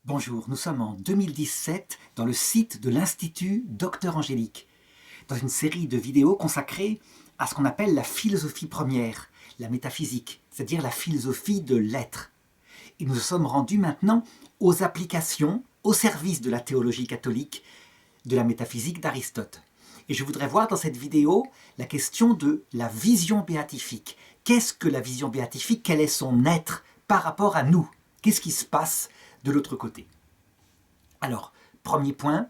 Bonjour, nous sommes en 2017 dans le site de l'Institut Docteur Angélique, dans une série de vidéos consacrées à ce qu'on appelle la philosophie première, la métaphysique, c'est-à-dire la philosophie de l'être. Et nous nous sommes rendus maintenant aux applications au service de la théologie catholique, de la métaphysique d'Aristote. Et je voudrais voir dans cette vidéo la question de la vision béatifique. Qu'est-ce que la vision béatifique? Quel est son être par rapport à nous? Qu'est-ce qui se passe de l'autre côté? Alors, premier point,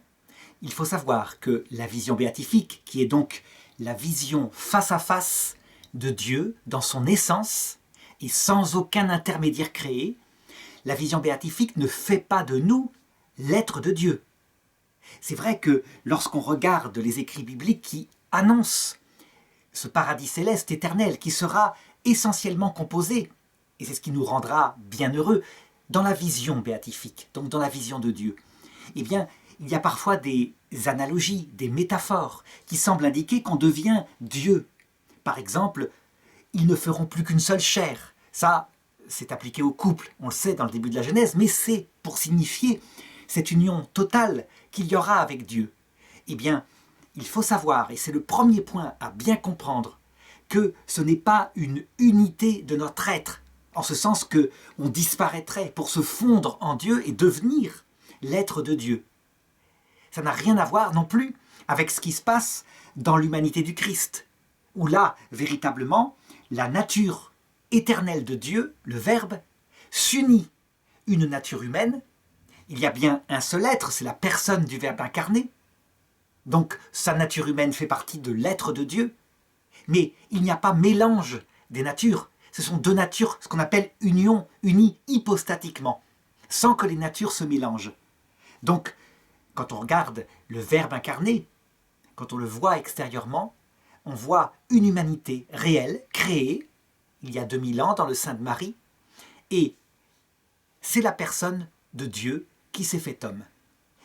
il faut savoir que la vision béatifique, qui est donc la vision face à face de Dieu dans son essence et sans aucun intermédiaire créé, la vision béatifique ne fait pas de nous l'être de Dieu. C'est vrai que lorsqu'on regarde les écrits bibliques qui annoncent ce paradis céleste éternel qui sera essentiellement composé, et c'est ce qui nous rendra bien heureux, dans la vision béatifique, donc dans la vision de Dieu, eh bien, il y a parfois des analogies, des métaphores qui semblent indiquer qu'on devient Dieu. Par exemple, ils ne feront plus qu'une seule chair. Ça, c'est appliqué au couple, on le sait dans le début de la Genèse, mais c'est pour signifier cette union totale qu'il y aura avec Dieu. Eh bien, il faut savoir, et c'est le premier point à bien comprendre, que ce n'est pas une unité de notre être, en ce sens qu'on disparaîtrait pour se fondre en Dieu et devenir l'être de Dieu. Ça n'a rien à voir non plus avec ce qui se passe dans l'humanité du Christ, où là, véritablement, la nature éternelle de Dieu, le Verbe, s'unit une nature humaine. Il y a bien un seul être, c'est la personne du Verbe incarné. Donc sa nature humaine fait partie de l'être de Dieu. Mais il n'y a pas mélange des natures. Ce sont deux natures, ce qu'on appelle union, unies hypostatiquement, sans que les natures se mélangent. Donc, quand on regarde le Verbe incarné, quand on le voit extérieurement, on voit une humanité réelle, créée, il y a 2000 ans dans le sein de Marie, et c'est la personne de Dieu qui s'est fait homme.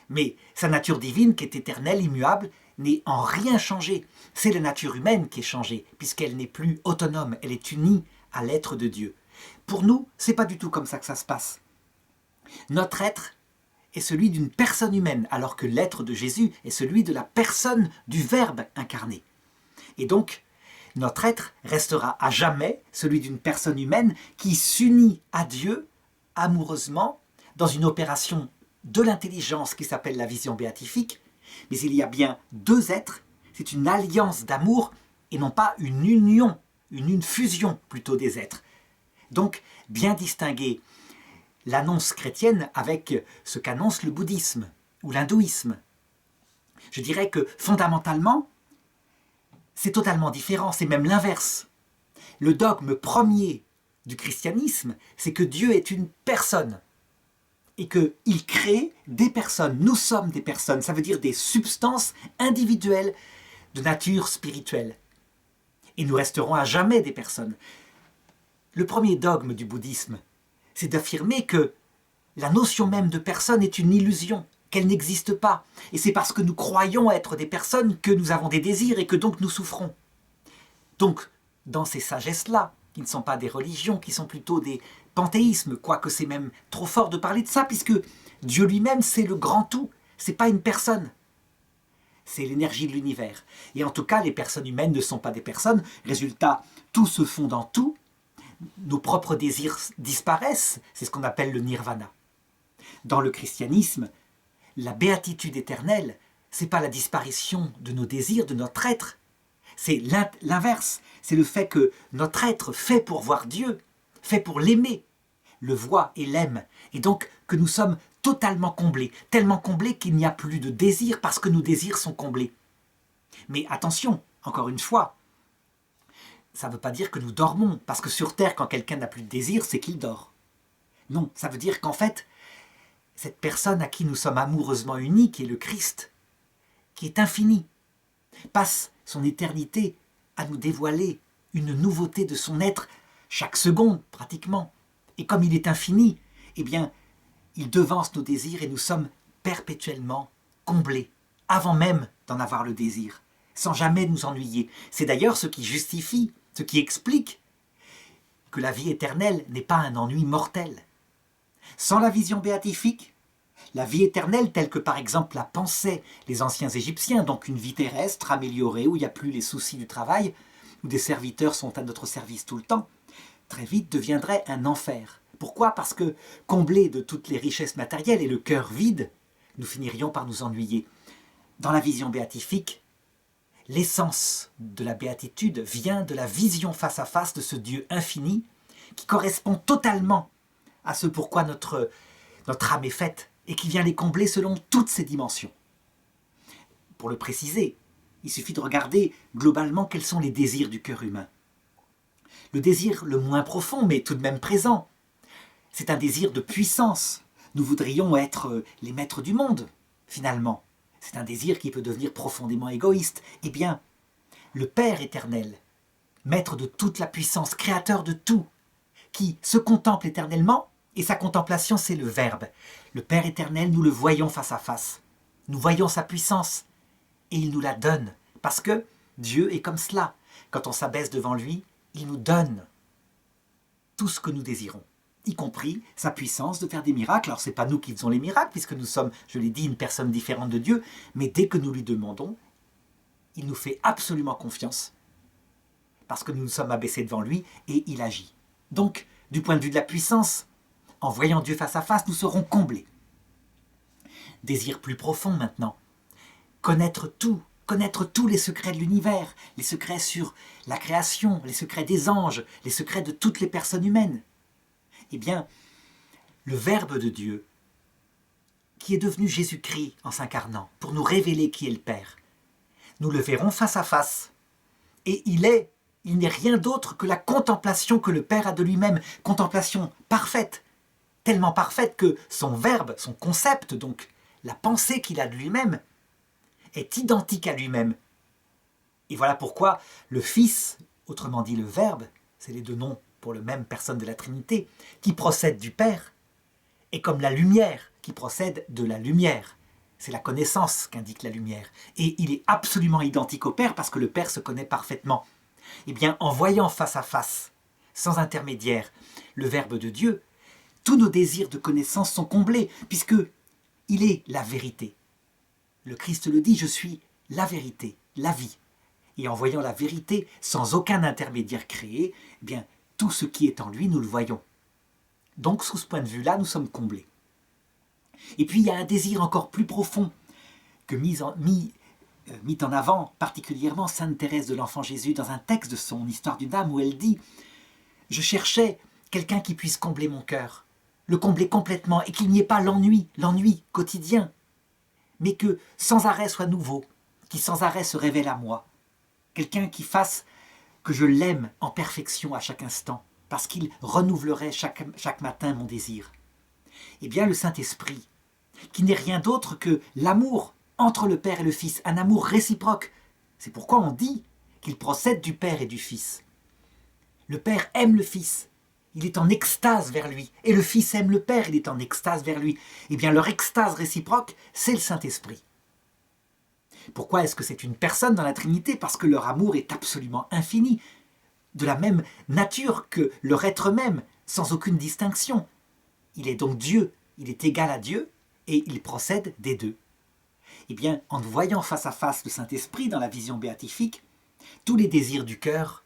Mais sa nature divine, qui est éternelle, immuable, n'est en rien changée. C'est la nature humaine qui est changée, puisqu'elle n'est plus autonome, elle est unie à l'être de Dieu. Pour nous, c'est pas du tout comme ça que ça se passe. Notre être est celui d'une personne humaine, alors que l'être de Jésus est celui de la personne du Verbe incarné. Et donc, notre être restera à jamais celui d'une personne humaine qui s'unit à Dieu amoureusement dans une opération de l'intelligence qui s'appelle la vision béatifique, mais il y a bien deux êtres, c'est une alliance d'amour et non pas une union, une fusion plutôt des êtres. Donc, bien distinguer l'annonce chrétienne avec ce qu'annonce le bouddhisme ou l'hindouisme. Je dirais que fondamentalement, c'est totalement différent, c'est même l'inverse. Le dogme premier du christianisme, c'est que Dieu est une personne et qu'il crée des personnes. Nous sommes des personnes, ça veut dire des substances individuelles de nature spirituelle. Et nous resterons à jamais des personnes. Le premier dogme du bouddhisme, c'est d'affirmer que la notion même de personne est une illusion, qu'elle n'existe pas. Et c'est parce que nous croyons être des personnes que nous avons des désirs et que donc nous souffrons. Donc, dans ces sagesses-là, qui ne sont pas des religions, qui sont plutôt des panthéismes, quoique c'est même trop fort de parler de ça, puisque Dieu lui-même, c'est le grand tout, c'est pas une personne. C'est l'énergie de l'univers. Et en tout cas, les personnes humaines ne sont pas des personnes. Résultat, tout se fond dans tout. Nos propres désirs disparaissent. C'est ce qu'on appelle le nirvana. Dans le christianisme, la béatitude éternelle, c'est pas la disparition de nos désirs, de notre être. C'est l'inverse. C'est le fait que notre être fait pour voir Dieu, fait pour l'aimer, le voit et l'aime. Et donc que nous sommes totalement comblés, tellement comblés qu'il n'y a plus de désir parce que nos désirs sont comblés. Mais attention, encore une fois, ça ne veut pas dire que nous dormons, parce que sur Terre, quand quelqu'un n'a plus de désir, c'est qu'il dort. Non, ça veut dire qu'en fait, cette personne à qui nous sommes amoureusement unis, qui est le Christ, qui est infini, passe son éternité à nous dévoiler une nouveauté de son être chaque seconde pratiquement. Et comme il est infini, eh bien, il devance nos désirs et nous sommes perpétuellement comblés, avant même d'en avoir le désir, sans jamais nous ennuyer. C'est d'ailleurs ce qui justifie, ce qui explique que la vie éternelle n'est pas un ennui mortel. Sans la vision béatifique, La vie éternelle telle que par exemple la pensaient les anciens Égyptiens, donc une vie terrestre améliorée où il n'y a plus les soucis du travail, où des serviteurs sont à notre service tout le temps, très vite deviendrait un enfer. Pourquoi? Parce que, comblés de toutes les richesses matérielles et le cœur vide, nous finirions par nous ennuyer. Dans la vision béatifique, l'essence de la béatitude vient de la vision face à face de ce Dieu infini qui correspond totalement à ce pourquoi notre âme est faite et qui vient les combler selon toutes ses dimensions. Pour le préciser, il suffit de regarder globalement quels sont les désirs du cœur humain. Le désir le moins profond, mais tout de même présent, c'est un désir de puissance. Nous voudrions être les maîtres du monde, finalement. C'est un désir qui peut devenir profondément égoïste. Eh bien, le Père éternel, maître de toute la puissance, créateur de tout, qui se contemple éternellement, et sa contemplation, c'est le Verbe. Le Père éternel, nous le voyons face à face. Nous voyons sa puissance, et il nous la donne, parce que Dieu est comme cela. Quand on s'abaisse devant lui, il nous donne tout ce que nous désirons, y compris sa puissance de faire des miracles. Alors, ce n'est pas nous qui faisons les miracles, puisque nous sommes, je l'ai dit, une personne différente de Dieu, mais dès que nous lui demandons, il nous fait absolument confiance, parce que nous nous sommes abaissés devant lui, et il agit. Donc, du point de vue de la puissance, en voyant Dieu face à face, nous serons comblés. Désir plus profond maintenant, connaître tous les secrets de l'univers, les secrets sur la création, les secrets des anges, les secrets de toutes les personnes humaines. Eh bien, le Verbe de Dieu, qui est devenu Jésus-Christ en s'incarnant, pour nous révéler qui est le Père, nous le verrons face à face. Et il n'est rien d'autre que la contemplation que le Père a de lui-même, contemplation parfaite, tellement parfaite que son Verbe, son concept, donc la pensée qu'il a de lui-même, est identique à lui-même. Et voilà pourquoi le Fils, autrement dit le Verbe, c'est les deux noms pour la même personne de la Trinité, qui procède du Père, est comme la lumière qui procède de la lumière. C'est la connaissance qu'indique la lumière. Et il est absolument identique au Père parce que le Père se connaît parfaitement. Eh bien, en voyant face à face, sans intermédiaire, le Verbe de Dieu, tous nos désirs de connaissance sont comblés, puisque il est la vérité. Le Christ le dit, je suis la vérité, la vie. Et en voyant la vérité, sans aucun intermédiaire créé, eh bien, tout ce qui est en lui, nous le voyons. Donc, sous ce point de vue-là, nous sommes comblés. Et puis, il y a un désir encore plus profond que mis en avant, particulièrement Sainte Thérèse de l'Enfant Jésus, dans un texte de son Histoire d'une âme, où elle dit « Je cherchais quelqu'un qui puisse combler mon cœur, le combler complètement, et qu'il n'y ait pas l'ennui quotidien, mais que sans arrêt soit nouveau, qui sans arrêt se révèle à moi. Quelqu'un qui fasse que je l'aime en perfection à chaque instant, parce qu'il renouvellerait chaque matin mon désir. » Eh bien, le Saint-Esprit, qui n'est rien d'autre que l'amour entre le Père et le Fils, un amour réciproque. C'est pourquoi on dit qu'il procède du Père et du Fils. Le Père aime le Fils, il est en extase vers lui, et le Fils aime le Père, il est en extase vers lui. Eh bien, leur extase réciproque, c'est le Saint-Esprit. Pourquoi est-ce que c'est une personne dans la Trinité? Parce que leur amour est absolument infini, de la même nature que leur être même, sans aucune distinction. Il est donc Dieu, il est égal à Dieu, et il procède des deux. Eh bien, en voyant face à face le Saint-Esprit dans la vision béatifique, tous les désirs du cœur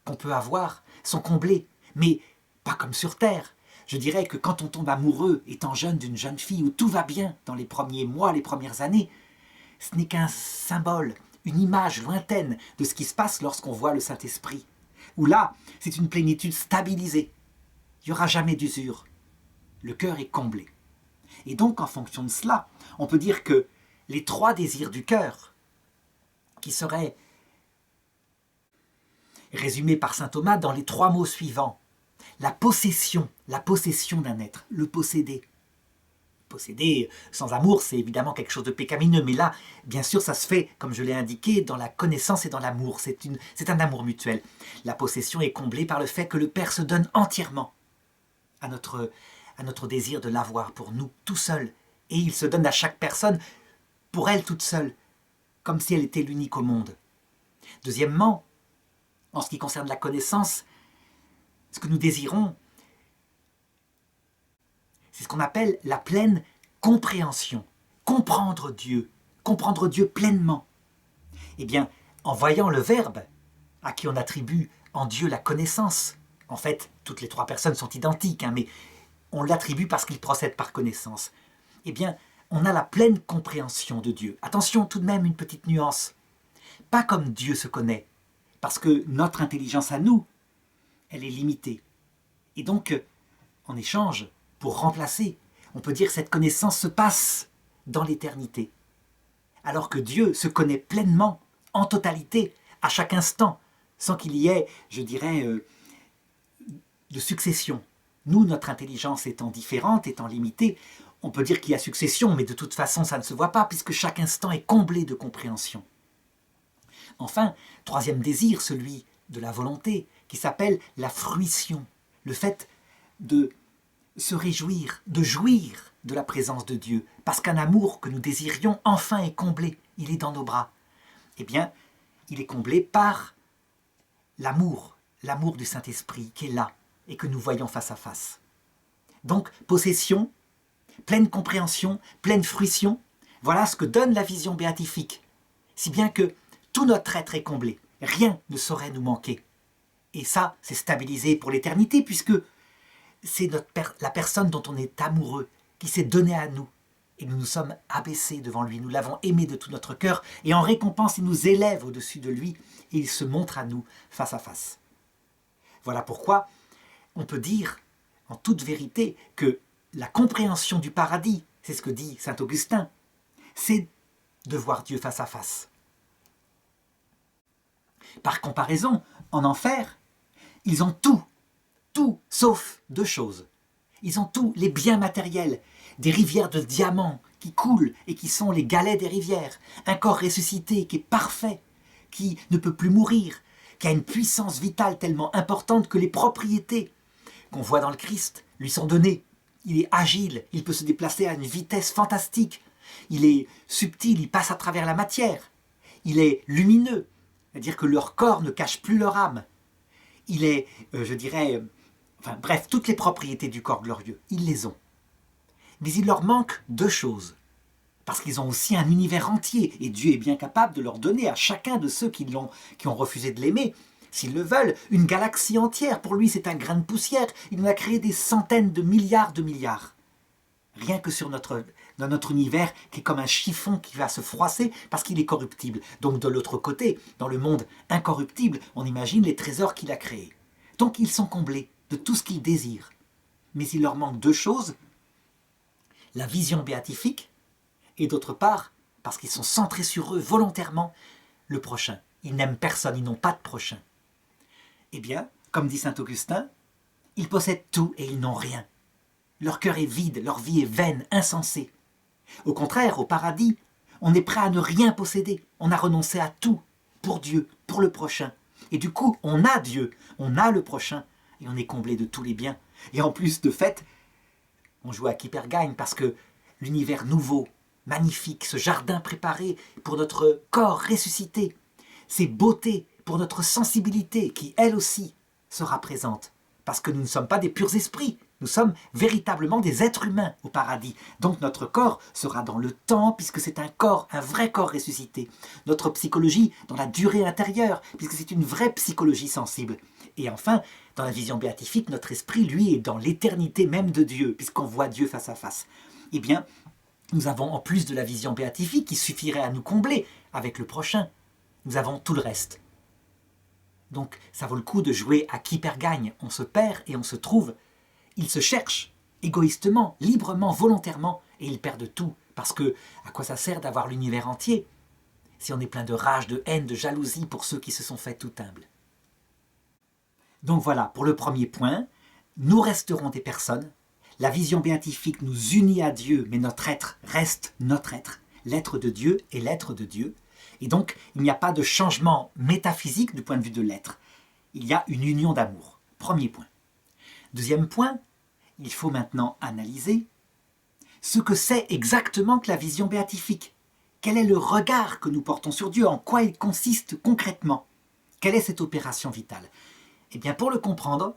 qu'on peut avoir sont comblés, mais pas comme sur terre. Je dirais que quand on tombe amoureux, étant jeune d'une jeune fille, où tout va bien dans les premiers mois, les premières années, ce n'est qu'un symbole, une image lointaine de ce qui se passe lorsqu'on voit le Saint-Esprit. Où là, c'est une plénitude stabilisée. Il n'y aura jamais d'usure. Le cœur est comblé. Et donc, en fonction de cela, on peut dire que les trois désirs du cœur, qui seraient résumés par saint Thomas dans les trois mots suivants, la possession d'un être, le posséder. Posséder sans amour, c'est évidemment quelque chose de pécamineux, mais là, bien sûr, ça se fait, comme je l'ai indiqué, dans la connaissance et dans l'amour. C'est un amour mutuel. La possession est comblée par le fait que le Père se donne entièrement à notre désir de l'avoir pour nous, tout seul. Et il se donne à chaque personne pour elle toute seule, comme si elle était l'unique au monde. Deuxièmement, en ce qui concerne la connaissance, ce que nous désirons, c'est ce qu'on appelle la pleine compréhension, comprendre Dieu pleinement. Eh bien, en voyant le Verbe, à qui on attribue en Dieu la connaissance, en fait, toutes les trois personnes sont identiques, mais on l'attribue parce qu'il procède par connaissance. Eh bien, on a la pleine compréhension de Dieu. Attention, tout de même, une petite nuance. Pas comme Dieu se connaît, parce que notre intelligence à nous, elle est limitée. Et donc, en échange, pour remplacer, on peut dire que cette connaissance se passe dans l'éternité. Alors que Dieu se connaît pleinement, en totalité, à chaque instant, sans qu'il y ait, je dirais, de succession. Nous, notre intelligence étant différente, étant limitée, on peut dire qu'il y a succession, mais de toute façon, ça ne se voit pas, puisque chaque instant est comblé de compréhension. Enfin, troisième désir, celui de la volonté, qui s'appelle la fruition, le fait de se réjouir, de jouir de la présence de Dieu, parce qu'un amour que nous désirions enfin est comblé, il est dans nos bras. Eh bien, il est comblé par l'amour du Saint-Esprit qui est là et que nous voyons face à face. Donc, possession, pleine compréhension, pleine fruition, voilà ce que donne la vision béatifique, si bien que tout notre être est comblé, rien ne saurait nous manquer. Et ça, c'est stabilisé pour l'éternité, puisque c'est la personne dont on est amoureux, qui s'est donnée à nous, et nous nous sommes abaissés devant lui, nous l'avons aimé de tout notre cœur, et en récompense, il nous élève au-dessus de lui, et il se montre à nous face à face. Voilà pourquoi on peut dire, en toute vérité, que la compréhension du paradis, c'est ce que dit saint Augustin, c'est de voir Dieu face à face. Par comparaison, en enfer, ils ont tout sauf deux choses. Ils ont tous les biens matériels, des rivières de diamants qui coulent et qui sont les galets des rivières, un corps ressuscité qui est parfait, qui ne peut plus mourir, qui a une puissance vitale tellement importante que les propriétés qu'on voit dans le Christ lui sont données. Il est agile, il peut se déplacer à une vitesse fantastique, il est subtil, il passe à travers la matière, il est lumineux, c'est-à-dire que leur corps ne cache plus leur âme. Il est, bref, toutes les propriétés du corps glorieux, ils les ont. Mais il leur manque deux choses, parce qu'ils ont aussi un univers entier, et Dieu est bien capable de leur donner à chacun de ceux qui ont refusé de l'aimer, s'ils le veulent, une galaxie entière. Pour lui, c'est un grain de poussière. Il en a créé des centaines de milliards. Rien que dans notre univers, qui est comme un chiffon qui va se froisser parce qu'il est corruptible. Donc de l'autre côté, dans le monde incorruptible, on imagine les trésors qu'il a créés. Donc ils sont comblés de tout ce qu'ils désirent. Mais il leur manque deux choses, la vision béatifique, et d'autre part, parce qu'ils sont centrés sur eux volontairement, le prochain. Ils n'aiment personne, ils n'ont pas de prochain. Eh bien, comme dit saint Augustin, ils possèdent tout et ils n'ont rien. Leur cœur est vide, leur vie est vaine, insensée. Au contraire, au paradis, on est prêt à ne rien posséder. On a renoncé à tout, pour Dieu, pour le prochain. Et du coup, on a Dieu, on a le prochain, et on est comblé de tous les biens. Et en plus, de fait, on joue à qui perd gagne, parce que l'univers nouveau, magnifique, ce jardin préparé pour notre corps ressuscité, ces beautés pour notre sensibilité qui, elle aussi, sera présente. Parce que nous ne sommes pas des purs esprits, nous sommes véritablement des êtres humains au paradis. Donc notre corps sera dans le temps, puisque c'est un vrai corps ressuscité. Notre psychologie dans la durée intérieure, puisque c'est une vraie psychologie sensible. Et enfin, dans la vision béatifique, notre esprit, lui, est dans l'éternité même de Dieu, puisqu'on voit Dieu face à face. Eh bien, nous avons, en plus de la vision béatifique qui suffirait à nous combler avec le prochain, nous avons tout le reste. Donc, ça vaut le coup de jouer à qui perd gagne. On se perd et on se trouve. Ils se cherchent, égoïstement, librement, volontairement, et ils perdent tout. Parce que, à quoi ça sert d'avoir l'univers entier si on est plein de rage, de haine, de jalousie pour ceux qui se sont faits tout humbles? Donc voilà, pour le premier point, nous resterons des personnes. La vision béatifique nous unit à Dieu, mais notre être reste notre être. L'être de Dieu est l'être de Dieu. Et donc, il n'y a pas de changement métaphysique du point de vue de l'être. Il y a une union d'amour. Premier point. Deuxième point, il faut maintenant analyser ce que c'est exactement que la vision béatifique. Quel est le regard que nous portons sur Dieu? En quoi il consiste concrètement? Quelle est cette opération vitale? Eh bien, pour le comprendre,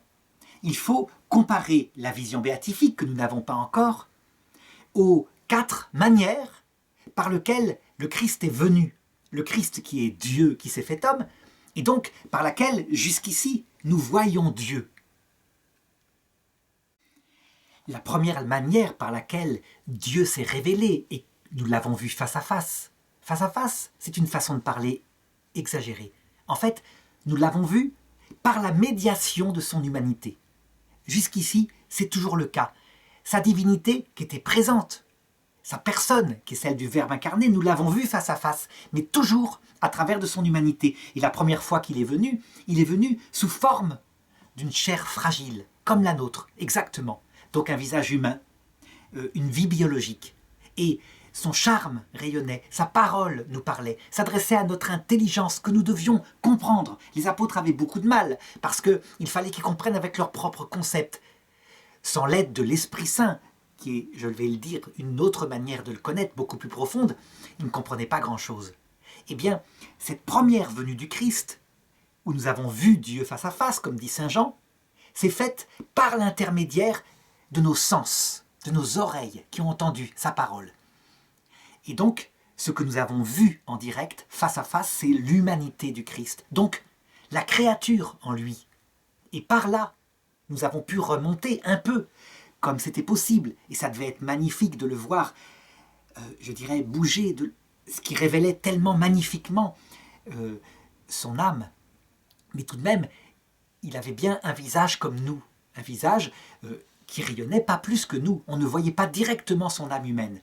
il faut comparer la vision béatifique, que nous n'avons pas encore, aux 4 manières par lesquelles le Christ est venu. Le Christ qui est Dieu, qui s'est fait homme, et donc par laquelle, jusqu'ici, nous voyons Dieu. La première manière par laquelle Dieu s'est révélé, et nous l'avons vu face à face. Face à face, c'est une façon de parler exagérée. En fait, nous l'avons vu par la médiation de son humanité. Jusqu'ici, c'est toujours le cas. Sa divinité qui était présente, sa personne qui est celle du Verbe incarné, nous l'avons vu face à face, mais toujours à travers de son humanité. Et la première fois qu'il est venu sous forme d'une chair fragile, comme la nôtre, exactement. Donc un visage humain, une vie biologique. Et son charme rayonnait, sa parole nous parlait, s'adressait à notre intelligence que nous devions comprendre. Les apôtres avaient beaucoup de mal, parce qu'il fallait qu'ils comprennent avec leur propre concept. Sans l'aide de l'Esprit Saint, qui est, je vais le dire, une autre manière de le connaître, beaucoup plus profonde, ils ne comprenaient pas grand-chose. Eh bien, cette première venue du Christ, où nous avons vu Dieu face à face, comme dit saint Jean, c'est faite par l'intermédiaire de nos sens, de nos oreilles qui ont entendu sa parole. Et donc, ce que nous avons vu en direct, face à face, c'est l'humanité du Christ. Donc, la créature en lui. Et par là, nous avons pu remonter un peu, comme c'était possible. Et ça devait être magnifique de le voir, je dirais, bouger, ce qui révélait tellement magnifiquement son âme. Mais tout de même, il avait bien un visage comme nous. Un visage qui rayonnait pas plus que nous. On ne voyait pas directement son âme humaine.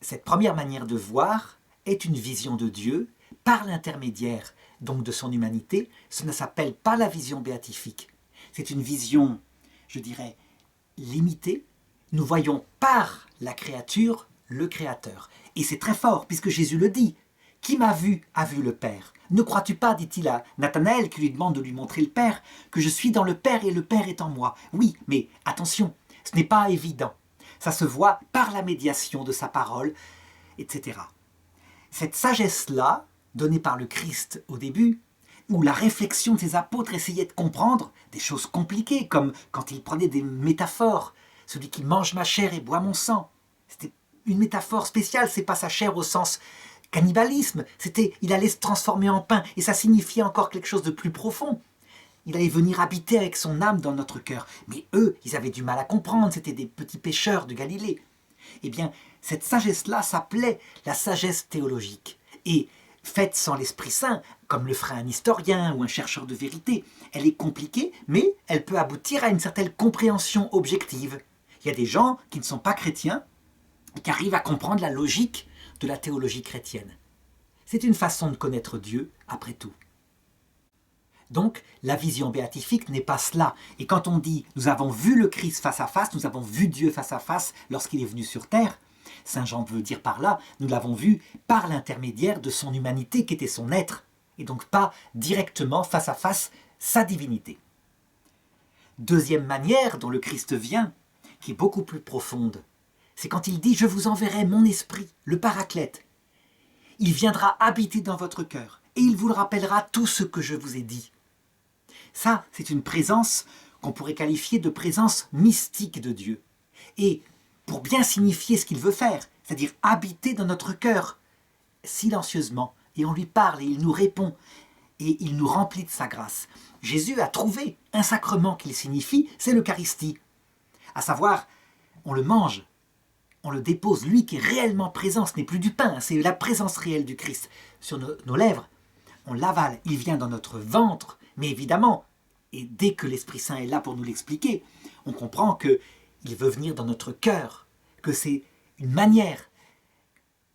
Cette première manière de voir est une vision de Dieu par l'intermédiaire donc de son humanité. Ce ne s'appelle pas la vision béatifique. C'est une vision, je dirais, limitée. Nous voyons par la créature le Créateur. Et c'est très fort puisque Jésus le dit. « Qui m'a vu a vu le Père. Ne crois-tu pas, dit-il à Nathanaël qui lui demande de lui montrer le Père, que je suis dans le Père et le Père est en moi. Oui, mais attention, ce n'est pas évident. Ça se voit par la médiation de sa parole, etc. Cette sagesse-là, donnée par le Christ au début, où la réflexion de ses apôtres essayait de comprendre des choses compliquées, comme quand il prenait des métaphores, celui qui mange ma chair et boit mon sang. C'était une métaphore spéciale, c'est pas sa chair au sens cannibalisme, c'était il allait se transformer en pain, et ça signifiait encore quelque chose de plus profond. Il allait venir habiter avec son âme dans notre cœur. Mais eux, ils avaient du mal à comprendre, c'était des petits pêcheurs de Galilée. Eh bien, cette sagesse-là s'appelait la sagesse théologique. Et faite sans l'Esprit Saint, comme le ferait un historien ou un chercheur de vérité, elle est compliquée, mais elle peut aboutir à une certaine compréhension objective. Il y a des gens qui ne sont pas chrétiens, qui arrivent à comprendre la logique de la théologie chrétienne. C'est une façon de connaître Dieu, après tout. Donc, la vision béatifique n'est pas cela. Et quand on dit « nous avons vu le Christ face à face, nous avons vu Dieu face à face lorsqu'il est venu sur terre », saint Jean veut dire par là « nous l'avons vu par l'intermédiaire de son humanité qui était son être », et donc pas directement face à face sa divinité. Deuxième manière dont le Christ vient, qui est beaucoup plus profonde, c'est quand il dit « je vous enverrai mon esprit, le Paraclète ». Il viendra habiter dans votre cœur et il vous rappellera tout ce que je vous ai dit. Ça, c'est une présence qu'on pourrait qualifier de présence mystique de Dieu. Et pour bien signifier ce qu'il veut faire, c'est-à-dire habiter dans notre cœur silencieusement, et on lui parle et il nous répond, et il nous remplit de sa grâce. Jésus a trouvé un sacrement qu'il signifie, c'est l'Eucharistie. À savoir, on le mange, on le dépose, lui qui est réellement présent, ce n'est plus du pain, c'est la présence réelle du Christ sur nos lèvres. On l'avale, il vient dans notre ventre, mais évidemment, et dès que l'Esprit Saint est là pour nous l'expliquer, on comprend qu'il veut venir dans notre cœur, que c'est une manière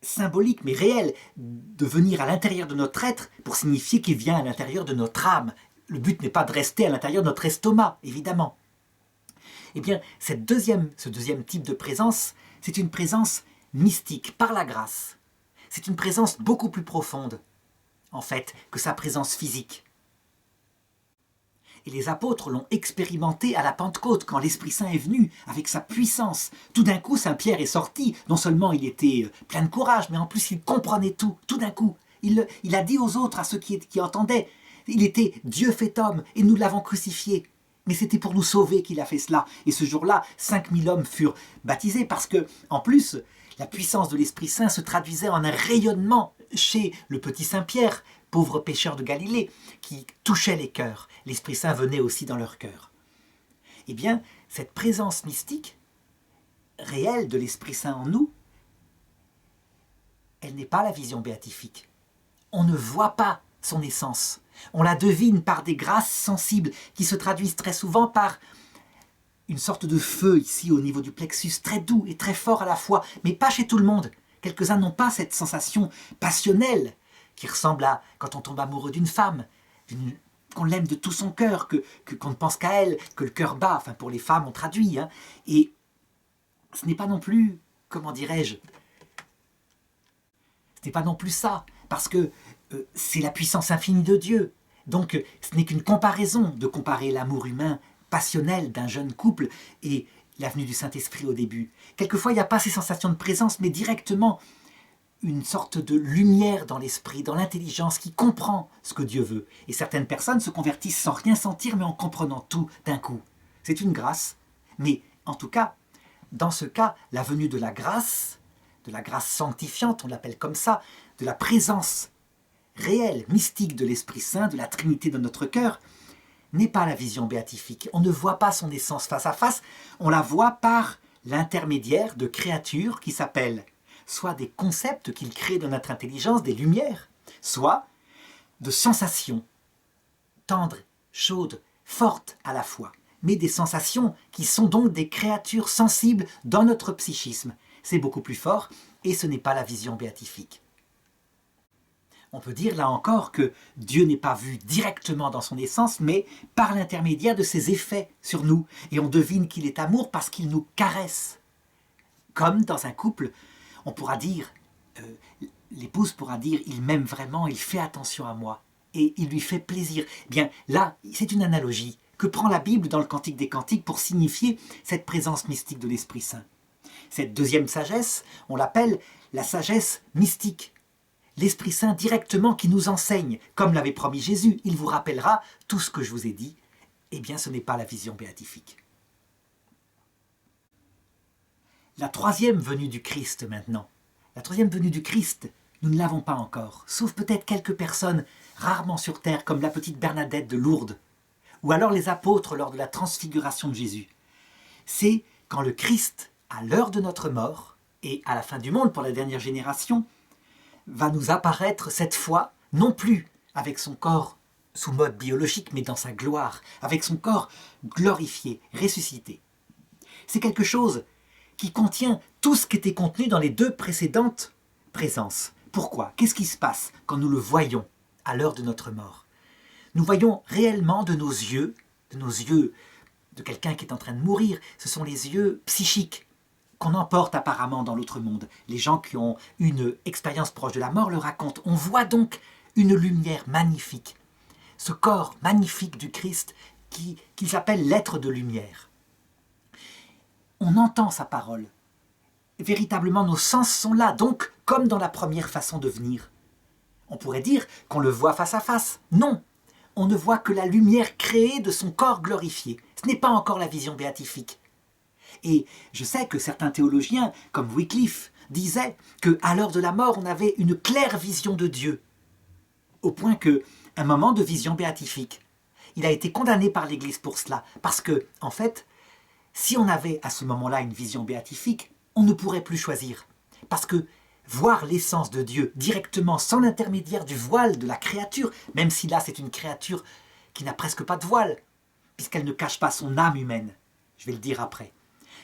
symbolique mais réelle de venir à l'intérieur de notre être pour signifier qu'il vient à l'intérieur de notre âme. Le but n'est pas de rester à l'intérieur de notre estomac, évidemment. Eh bien, ce deuxième type de présence, c'est une présence mystique, par la grâce. C'est une présence beaucoup plus profonde, en fait, que sa présence physique. Et les apôtres l'ont expérimenté à la Pentecôte, quand l'Esprit Saint est venu avec sa puissance. Tout d'un coup, Saint Pierre est sorti. Non seulement il était plein de courage, mais en plus il comprenait tout. Tout d'un coup, il a dit aux autres, à ceux qui entendaient, il était Dieu fait homme et nous l'avons crucifié. Mais c'était pour nous sauver qu'il a fait cela. Et ce jour-là, 5000 hommes furent baptisés parce que, en plus, la puissance de l'Esprit Saint se traduisait en un rayonnement chez le petit Saint-Pierre, pauvre pêcheur de Galilée, qui touchait les cœurs. L'Esprit Saint venait aussi dans leurs cœurs. Eh bien, cette présence mystique, réelle de l'Esprit Saint en nous, elle n'est pas la vision béatifique. On ne voit pas son essence. On la devine par des grâces sensibles qui se traduisent très souvent par une sorte de feu ici au niveau du plexus, très doux et très fort à la fois, mais pas chez tout le monde. Quelques-uns n'ont pas cette sensation passionnelle qui ressemble à quand on tombe amoureux d'une femme, qu'on l'aime de tout son cœur, qu'on ne pense qu'à elle, que le cœur bat, enfin pour les femmes on traduit, hein. Et ce n'est pas non plus, comment dirais-je, ce n'est pas non plus ça, parce que c'est la puissance infinie de Dieu. Donc ce n'est qu'une comparaison de comparer l'amour humain passionnel d'un jeune couple et la venue du Saint-Esprit au début. Quelquefois, il n'y a pas ces sensations de présence, mais directement une sorte de lumière dans l'esprit, dans l'intelligence qui comprend ce que Dieu veut. Et certaines personnes se convertissent sans rien sentir, mais en comprenant tout d'un coup. C'est une grâce. Mais en tout cas, dans ce cas, la venue de la grâce sanctifiante, on l'appelle comme ça, de la présence réelle, mystique de l'Esprit Saint, de la Trinité dans notre cœur, n'est pas la vision béatifique. On ne voit pas son essence face à face, on la voit par l'intermédiaire de créatures qui s'appellent soit des concepts qu'il crée dans notre intelligence, des lumières, soit de sensations tendres, chaudes, fortes à la fois, mais des sensations qui sont donc des créatures sensibles dans notre psychisme. C'est beaucoup plus fort et ce n'est pas la vision béatifique. On peut dire là encore que Dieu n'est pas vu directement dans son essence, mais par l'intermédiaire de ses effets sur nous. Et on devine qu'il est amour parce qu'il nous caresse. Comme dans un couple, on pourra dire, l'épouse pourra dire, il m'aime vraiment, il fait attention à moi, et il lui fait plaisir. Eh bien là, c'est une analogie que prend la Bible dans le Cantique des Cantiques pour signifier cette présence mystique de l'Esprit Saint. Cette deuxième sagesse, on l'appelle la sagesse mystique. L'Esprit Saint directement qui nous enseigne, comme l'avait promis Jésus, il vous rappellera tout ce que je vous ai dit. Eh bien, ce n'est pas la vision béatifique. La troisième venue du Christ maintenant. La troisième venue du Christ, nous ne l'avons pas encore, sauf peut-être quelques personnes rarement sur terre, comme la petite Bernadette de Lourdes, ou alors les apôtres lors de la transfiguration de Jésus. C'est quand le Christ, à l'heure de notre mort, et à la fin du monde pour la dernière génération, va nous apparaître cette fois, non plus avec son corps sous mode biologique, mais dans sa gloire, avec son corps glorifié, ressuscité. C'est quelque chose qui contient tout ce qui était contenu dans les deux précédentes présences. Pourquoi ? Qu'est-ce qui se passe quand nous le voyons à l'heure de notre mort ? Nous voyons réellement de nos yeux de quelqu'un qui est en train de mourir, ce sont les yeux psychiques qu'on emporte apparemment dans l'autre monde. Les gens qui ont une expérience proche de la mort le racontent. On voit donc une lumière magnifique, ce corps magnifique du Christ qu'il s'appelle l'être de lumière. On entend sa parole. Véritablement, nos sens sont là, donc comme dans la première façon de venir. On pourrait dire qu'on le voit face à face. Non, on ne voit que la lumière créée de son corps glorifié. Ce n'est pas encore la vision béatifique. Et je sais que certains théologiens, comme Wycliffe, disaient qu'à l'heure de la mort, on avait une claire vision de Dieu, au point qu'un moment de vision béatifique. Il a été condamné par l'Église pour cela, parce que, en fait, si on avait à ce moment-là une vision béatifique, on ne pourrait plus choisir. Parce que voir l'essence de Dieu directement, sans l'intermédiaire du voile de la créature, même si là c'est une créature qui n'a presque pas de voile, puisqu'elle ne cache pas son âme humaine, je vais le dire après.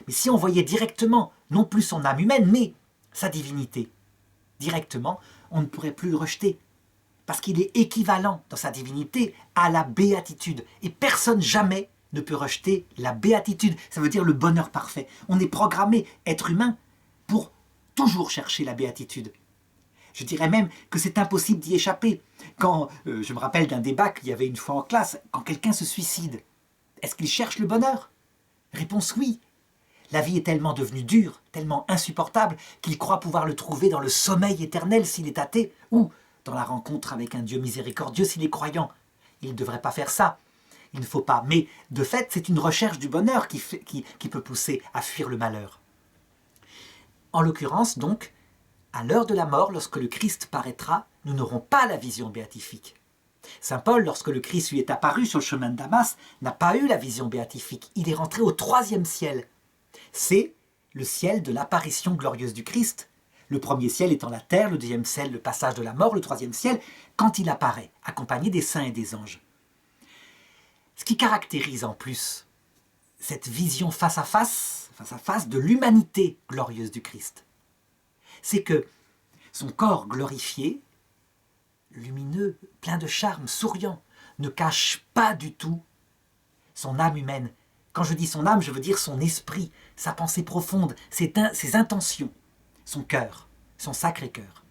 Mais si on voyait directement, non plus son âme humaine, mais sa divinité, directement, on ne pourrait plus le rejeter. Parce qu'il est équivalent dans sa divinité à la béatitude. Et personne jamais ne peut rejeter la béatitude. Ça veut dire le bonheur parfait. On est programmé, être humain, pour toujours chercher la béatitude. Je dirais même que c'est impossible d'y échapper. Quand, je me rappelle d'un débat qu'il y avait une fois en classe, quand quelqu'un se suicide, est-ce qu'il cherche le bonheur ? Réponse oui. La vie est tellement devenue dure, tellement insupportable, qu'il croit pouvoir le trouver dans le sommeil éternel s'il est athée, ou dans la rencontre avec un Dieu miséricordieux s'il est croyant. Il ne devrait pas faire ça. il ne faut pas. Mais de fait, c'est une recherche du bonheur qui peut pousser à fuir le malheur. En l'occurrence, donc, à l'heure de la mort, lorsque le Christ paraîtra, nous n'aurons pas la vision béatifique. Saint Paul, lorsque le Christ lui est apparu sur le chemin de Damas, n'a pas eu la vision béatifique. Il est rentré au 3e ciel. C'est le ciel de l'apparition glorieuse du Christ. Le 1er ciel étant la terre, le 2e ciel le passage de la mort, le 3e ciel, quand il apparaît, accompagné des saints et des anges. Ce qui caractérise en plus cette vision face à face de l'humanité glorieuse du Christ, c'est que son corps glorifié, lumineux, plein de charme, souriant, ne cache pas du tout son âme humaine. Quand je dis son âme, je veux dire son esprit, sa pensée profonde, ses intentions, son cœur, son sacré cœur.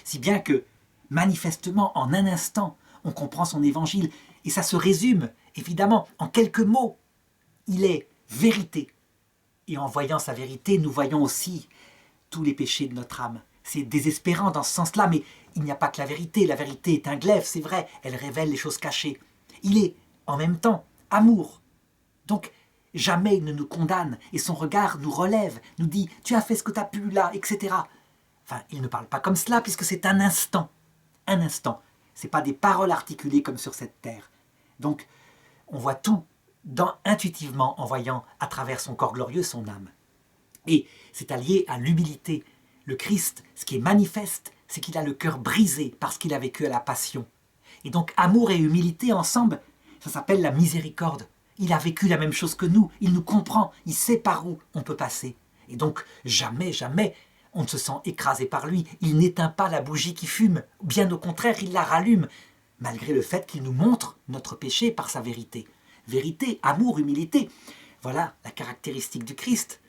Si bien que, manifestement, en un instant, on comprend son évangile, et ça se résume, évidemment, en quelques mots. Il est vérité. Et en voyant sa vérité, nous voyons aussi tous les péchés de notre âme. C'est désespérant dans ce sens-là, mais il n'y a pas que la vérité. La vérité est un glaive, c'est vrai, elle révèle les choses cachées. Il est, en même temps, amour. Donc, jamais il ne nous condamne, et son regard nous relève, nous dit « tu as fait ce que tu as pu là », etc. Enfin, il ne parle pas comme cela, puisque c'est un instant. Un instant. Ce n'est pas des paroles articulées comme sur cette terre. Donc, on voit tout intuitivement en voyant à travers son corps glorieux son âme. Et c'est allié à l'humilité. Le Christ, ce qui est manifeste, c'est qu'il a le cœur brisé parce qu'il a vécu à la passion. Et donc, amour et humilité ensemble, ça s'appelle la miséricorde. Il a vécu la même chose que nous, il nous comprend, il sait par où on peut passer. Et donc, jamais, jamais, on ne se sent écrasé par lui. Il n'éteint pas la bougie qui fume, bien au contraire, il la rallume, malgré le fait qu'il nous montre notre péché par sa vérité. Vérité, amour, humilité, voilà la caractéristique du Christ.